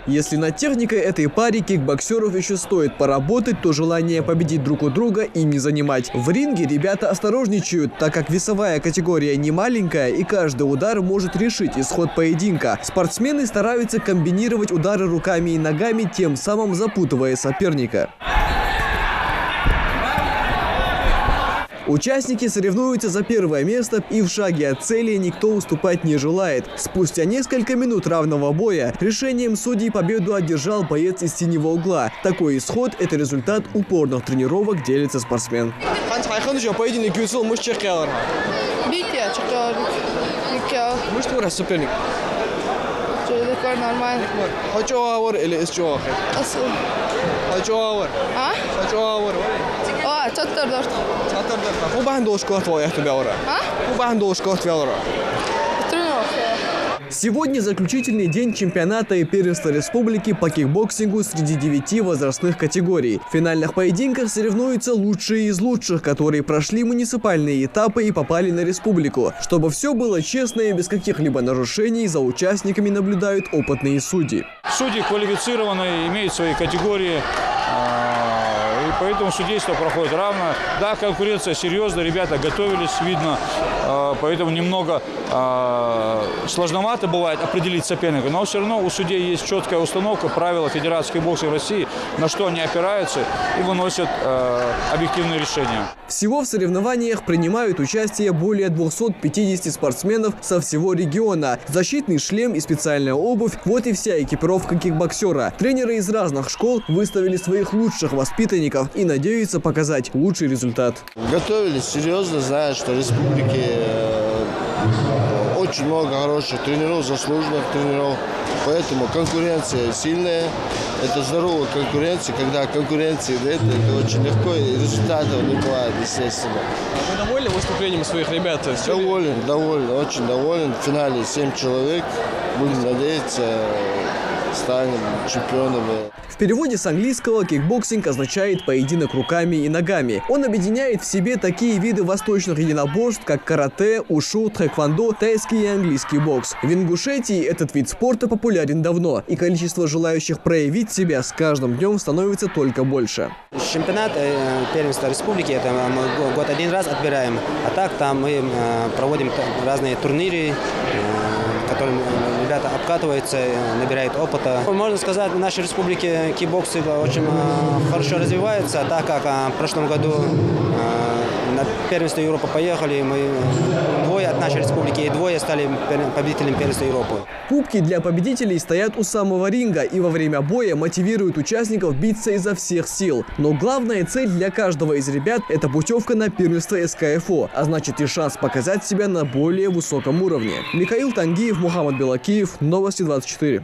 Если над техникой этой паре кикбоксеров еще стоит поработать, то желание победить друг у друга им не занимать. В ринге ребята осторожничают, так как весовая категория не маленькая и каждый удар может решить исход поединка. Спортсмены стараются комбинировать удары руками и ногами, тем самым запутывая соперника. Участники соревнуются за первое место, и в шаге от цели никто уступать не желает. Спустя несколько минут равного боя решением судей победу одержал боец из синего угла. Такой исход – это результат упорных тренировок, делится спортсмен. Нормально. Сегодня заключительный день чемпионата и первенства республики по кикбоксингу среди 9 возрастных категорий. В финальных поединках соревнуются лучшие из лучших, которые прошли муниципальные этапы и попали на республику. Чтобы все было честно и без каких-либо нарушений, за участниками наблюдают опытные судьи. Судьи квалифицированные, имеют свои категории. И поэтому судейство проходит равно. Да, конкуренция серьезная, ребята готовились, видно, поэтому немного сложновато бывает определить соперника, но все равно у судей есть четкая установка, правила Федерации бокса России, на что они опираются и выносят объективные решения. Всего в соревнованиях принимают участие более 250 спортсменов со всего региона. Защитный шлем и специальная обувь – вот и вся экипировка кикбоксера. Тренеры из разных школ выставили своих лучших воспитанников и надеются показать лучший результат. Готовились серьезно, зная, что в республике очень много хороших тренеров, заслуженных тренеров. Поэтому конкуренция сильная. Это здоровая конкуренция. Когда конкуренция идет, это очень легко, и результатов не бывает, естественно. Вы довольны выступлением своих ребят? Доволен, очень доволен. В финале 7 человек. Будем надеяться, станем чемпионами. В переводе с английского кикбоксинг означает поединок руками и ногами. Он объединяет в себе такие виды восточных единоборств, как карате, ушу, тхэквондо, тайский и английский бокс. В Ингушетии этот вид спорта популярен давно, и количество желающих проявить себя с каждым днем становится только больше. Чемпионат первенства республики, это мы год один раз отбираем, а так там мы проводим разные турниры, в которых ребята обкатываются, набирают опыта. Можно сказать, в нашей республике кикбокс очень хорошо развивается, так как в прошлом году на первенство Европы поехали, мы двое от нашей республики и двое стали победителями первенства Европы. Кубки для победителей стоят у самого ринга и во время боя мотивируют участников биться изо всех сил. Но главная цель для каждого из ребят – это путевка на первенство СКФО, а значит и шанс показать себя на более высоком уровне. Михаил Тангиев, Мухаммад Белакиев, Новости 24.